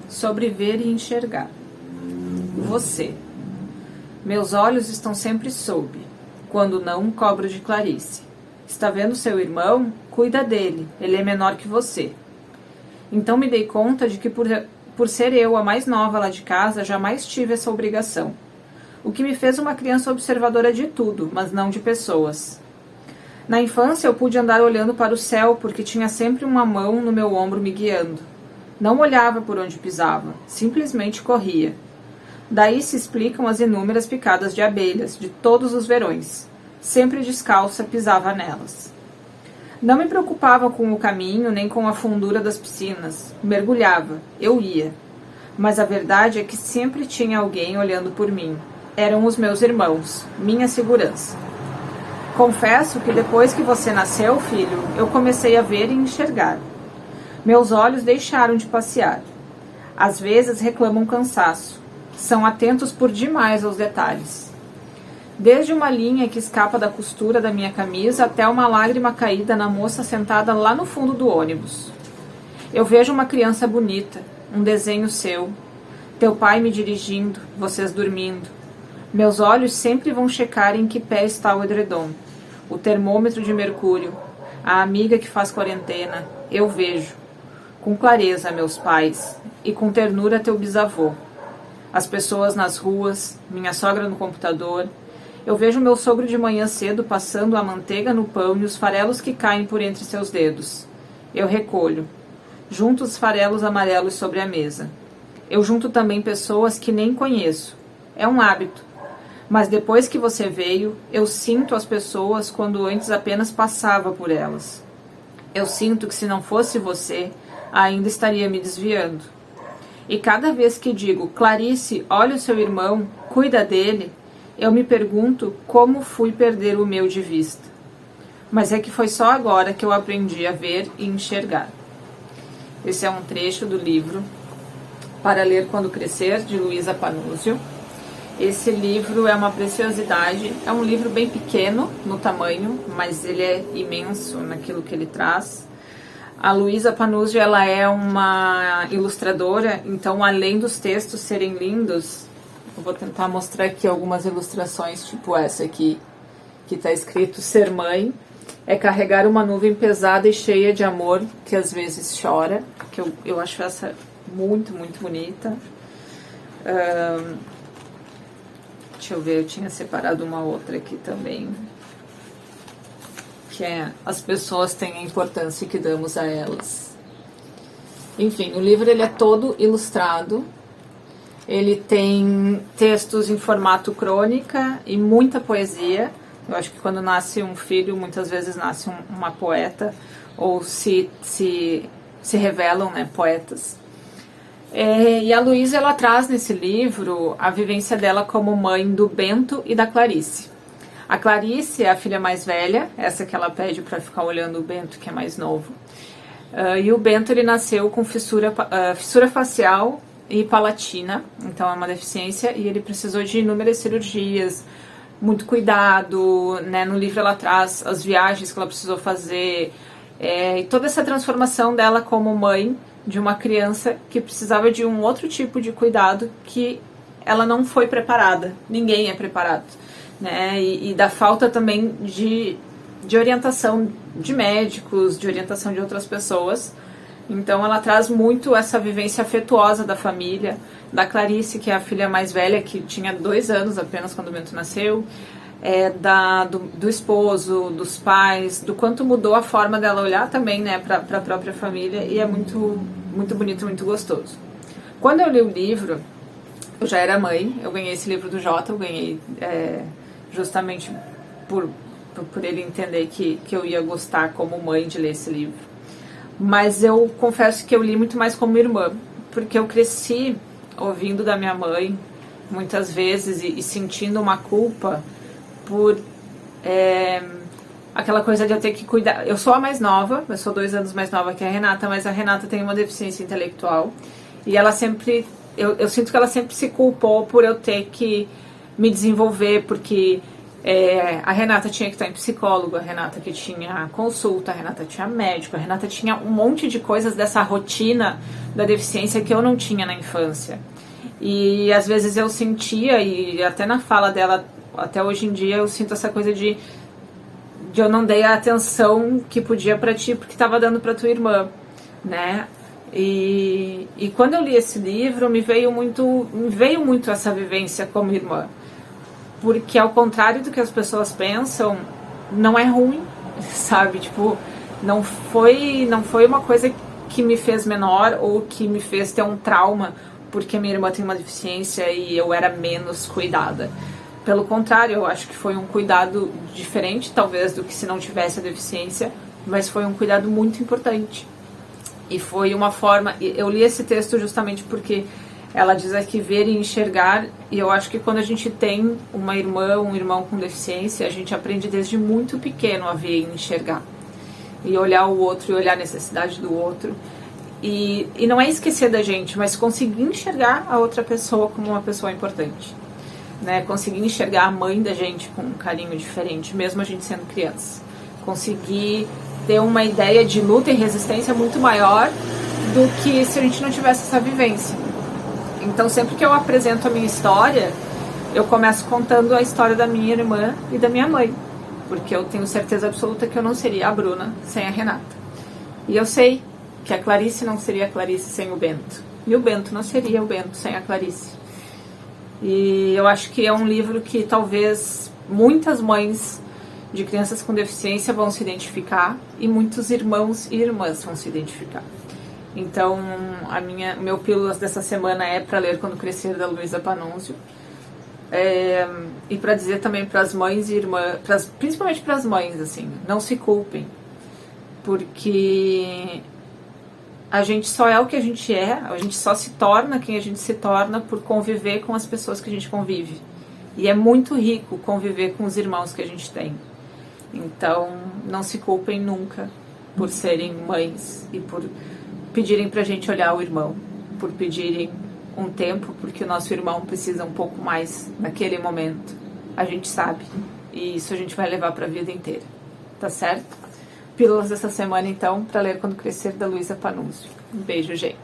Sobre ver e enxergar. Você. Meus olhos estão sempre sob. Quando não, cobro de Clarice. Está vendo seu irmão? Cuida dele. Ele é menor que você. Então me dei conta de que por ser eu a mais nova lá de casa, jamais tive essa obrigação. O que me fez uma criança observadora de tudo, mas não de pessoas. Na infância eu pude andar olhando para o céu porque tinha sempre uma mão no meu ombro me guiando. Não olhava por onde pisava, simplesmente corria. Daí se explicam as inúmeras picadas de abelhas, de todos os verões. Sempre descalça, pisava nelas. Não me preocupava com o caminho, nem com a fundura das piscinas. Mergulhava, eu ia. Mas a verdade é que sempre tinha alguém olhando por mim. Eram os meus irmãos, minha segurança. Confesso que depois que você nasceu, filho, eu comecei a ver e enxergar. Meus olhos deixaram de passear. Às vezes reclamam cansaço. São atentos por demais aos detalhes. Desde uma linha que escapa da costura da minha camisa até uma lágrima caída na moça sentada lá no fundo do ônibus. Eu vejo uma criança bonita, um desenho seu, teu pai me dirigindo, vocês dormindo. Meus olhos sempre vão checar em que pé está o edredom, o termômetro de mercúrio, a amiga que faz quarentena. Eu vejo. Com clareza, meus pais, e com ternura teu bisavô. As pessoas nas ruas, minha sogra no computador. Eu vejo meu sogro de manhã cedo passando a manteiga no pão e os farelos que caem por entre seus dedos. Eu recolho. Junto os farelos amarelos sobre a mesa. Eu junto também pessoas que nem conheço. É um hábito. Mas depois que você veio, eu sinto as pessoas quando antes apenas passava por elas. Eu sinto que se não fosse você, ainda estaria me desviando. E cada vez que digo, Clarice, olha o seu irmão, cuida dele, eu me pergunto como fui perder o meu de vista. Mas é que foi só agora que eu aprendi a ver e enxergar. Esse é um trecho do livro Para Ler Quando Crescer, de Luísa Panuzio. Esse livro é uma preciosidade, é um livro bem pequeno no tamanho, mas ele é imenso naquilo que ele traz. A Luísa Panuzio, ela é uma ilustradora, então além dos textos serem lindos, eu vou tentar mostrar aqui algumas ilustrações, tipo essa aqui, que está escrito Ser mãe é carregar uma nuvem pesada e cheia de amor, que às vezes chora, que eu acho essa muito, muito bonita. Deixa eu ver, eu tinha separado uma outra aqui também, que é as pessoas têm a importância que damos a elas. Enfim, o livro ele é todo ilustrado, ele tem textos em formato crônica e muita poesia. Eu acho que quando nasce um filho, muitas vezes nasce uma poeta, ou se revelam, né, poetas. E a Luísa, ela traz nesse livro a vivência dela como mãe do Bento e da Clarice. A Clarice é a filha mais velha, essa que ela pede para ficar olhando o Bento, que é mais novo. E o Bento, ele nasceu com fissura facial e palatina, então é uma deficiência, e ele precisou de inúmeras cirurgias, muito cuidado, né? No livro ela traz as viagens que ela precisou fazer, e toda essa transformação dela como mãe de uma criança que precisava de um outro tipo de cuidado que ela não foi preparada, ninguém é preparado, né? E da falta também de orientação de médicos, de orientação de outras pessoas. Então ela traz muito essa vivência afetuosa da família, da Clarice, que é a filha mais velha, que tinha 2 anos apenas quando o Bento nasceu, do esposo, dos pais, do quanto mudou a forma dela olhar também, né, para a própria família, e é muito, muito bonito, muito gostoso. Quando eu li o livro, eu já era mãe, eu ganhei esse livro do Jota, eu ganhei justamente por ele entender que eu ia gostar como mãe de ler esse livro. Mas eu confesso que eu li muito mais como irmã, porque eu cresci ouvindo da minha mãe, muitas vezes, e sentindo uma culpa por aquela coisa de eu ter que cuidar. Eu sou a mais nova, eu sou 2 anos mais nova que a Renata, mas a Renata tem uma deficiência intelectual, e ela sempre, eu sinto que ela sempre se culpou por eu ter que me desenvolver, porque A Renata tinha que estar em psicólogo, a Renata que tinha consulta, a Renata tinha médico, a Renata tinha um monte de coisas dessa rotina da deficiência que eu não tinha na infância. E às vezes eu sentia, e até na fala dela, até hoje em dia, eu sinto essa coisa de eu não dei a atenção que podia pra ti, porque estava dando pra tua irmã, né? E quando eu li esse livro, me veio muito essa vivência como irmã. Porque ao contrário do que as pessoas pensam, não é ruim, sabe? Tipo, não foi uma coisa que me fez menor ou que me fez ter um trauma porque minha irmã tem uma deficiência e eu era menos cuidada. Pelo contrário, eu acho que foi um cuidado diferente, talvez, do que se não tivesse a deficiência, mas foi um cuidado muito importante. E foi uma forma... Eu li esse texto justamente porque ela diz aqui ver e enxergar, e eu acho que quando a gente tem uma irmã, um irmão com deficiência, a gente aprende desde muito pequeno a ver e enxergar. E olhar o outro e olhar a necessidade do outro. E não é esquecer da gente, mas conseguir enxergar a outra pessoa como uma pessoa importante. Né? Conseguir enxergar a mãe da gente com um carinho diferente, mesmo a gente sendo criança. Conseguir ter uma ideia de luta e resistência muito maior do que se a gente não tivesse essa vivência. Então, sempre que eu apresento a minha história, eu começo contando a história da minha irmã e da minha mãe, porque eu tenho certeza absoluta que eu não seria a Bruna sem a Renata. E eu sei que a Clarice não seria a Clarice sem o Bento, e o Bento não seria o Bento sem a Clarice. E eu acho que é um livro que talvez muitas mães de crianças com deficiência vão se identificar e muitos irmãos e irmãs vão se identificar. Então, o meu Pílulas dessa semana é Para Ler Quando Crescer, da Luísa Panunzio. E para dizer também para as mães e irmãs, principalmente para as mães, assim, não se culpem, porque a gente só é o que a gente só se torna quem a gente se torna por conviver com as pessoas que a gente convive. E é muito rico conviver com os irmãos que a gente tem. Então, não se culpem nunca por serem mães e por pedirem pra gente olhar o irmão, por pedirem um tempo, porque o nosso irmão precisa um pouco mais naquele momento. A gente sabe. E isso a gente vai levar pra vida inteira. Tá certo? Pílulas dessa semana, então, Para Ler Quando Crescer, da Luísa Panunzio. Um beijo, gente.